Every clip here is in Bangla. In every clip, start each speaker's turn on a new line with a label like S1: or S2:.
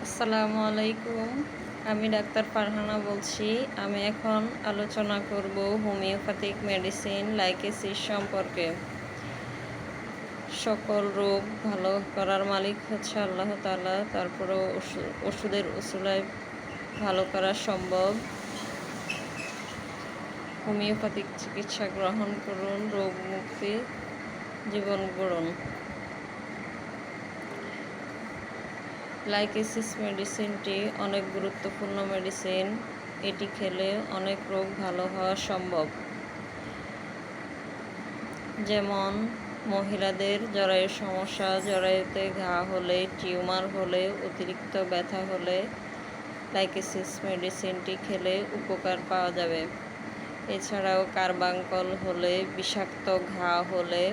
S1: আসসালামু আলাইকুম। আমি ডাক্তার ফারহানা বলছি। আমি এখন আলোচনা করব হোমিওপ্যাথিক মেডিসিন লাইকেসিস সম্পর্কে। সকল রোগ ভালো করার মালিক হচ্ছে আল্লাহ তাআলা। তারপরেও ওষুধের উসুলায় ভালো করা সম্ভব। হোমিওপ্যাথিক চিকিৎসা গ্রহণ করুন, রোগ মুক্তি জীবন গড়ুন। লাইকেসিস মেডিসিনটি অনেক গুরুত্বপূর্ণ মেডিসিন। এটি খেলে অনেক রোগ ভালো হওয়া সম্ভব। যেমন মহিলাদের জরায়ুর সমস্যা, জরায়ুতে ঘা হলে, টিউমার হলে, অতিরিক্ত ব্যথা হলে লাইকেসিস মেডিসিনটি খেলে উপকার পাওয়া যাবে। এছাড়াও কার্বাঙ্কল হলে, বিষাক্ত ঘা হলে,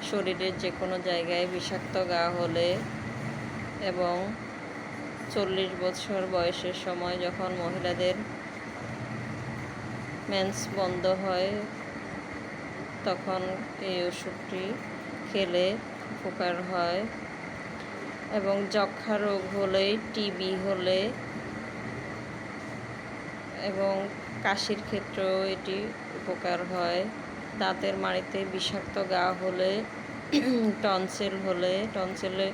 S1: শরীরের যে কোনো জায়গায় বিষাক্ত ঘা হলে এবং 40 বছর বয়সের সময় যখন মহিলাদের মেন্স বন্ধ হয় তখন এই ওষুধটি খেলে উপকার হয়। এবং যক্ষ্মা রোগ হলে, টিবি হলে এবং কাশির ক্ষেত্রেও এটি উপকার হয়। দাঁতের মাড়িতে বিষাক্ত ঘা হলে, টনসিল হলে, টনসিলে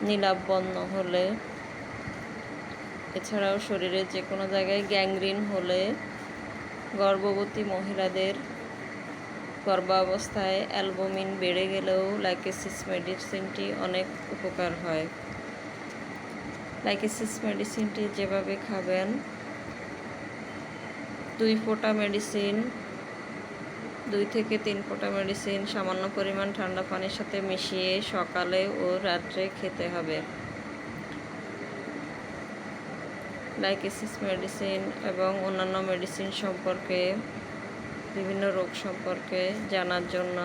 S1: নীলাববর্ণ হলে, এছাড়াও শরীরের যে কোনো জায়গায় গ্যাংগ্রিন হলে, গর্ভবতী মহিলাদের গর্ভাবস্থায় অ্যালবুমিন বেড়ে গেলেও লাইকেসিস মেডিসিনটি অনেক উপকার হয়। লাইকেসিস মেডিসিনটি যেভাবে খাবেন, 2 ফোঁটা মেডিসিন, 2 থেকে 3 ফোঁটা মেডিসিন সামান্য পরিমাণ ঠান্ডা পানির সাথে মিশিয়ে সকালে ও রাত্রে খেতে হবে। লাইকেসিস মেডিসিন এবং অন্যান্য মেডিসিন সম্পর্কে, বিভিন্ন রোগ সম্পর্কে জানার জন্য,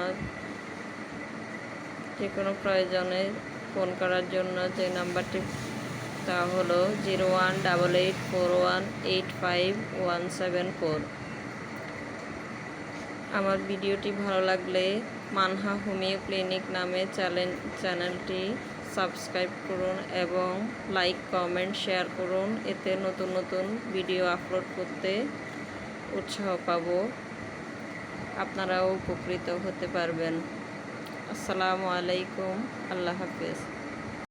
S1: যে কোনো প্রয়োজনে ফোন করার জন্য যে নাম্বারটি তা হলো 01884185 174। আমার ভিডিওটি ভালো লাগলে মানহা হোমিও ক্লিনিক নামে চ্যানেলটি সাবস্ক্রাইব করুন এবং লাইক, কমেন্ট, শেয়ার করুন। এতে নতুন নতুন ভিডিও আপলোড করতে উৎসাহ পাব। আপনারাও উপকৃত হতে পারবেন। আসসালামু আলাইকুম। আল্লাহ হাফেজ।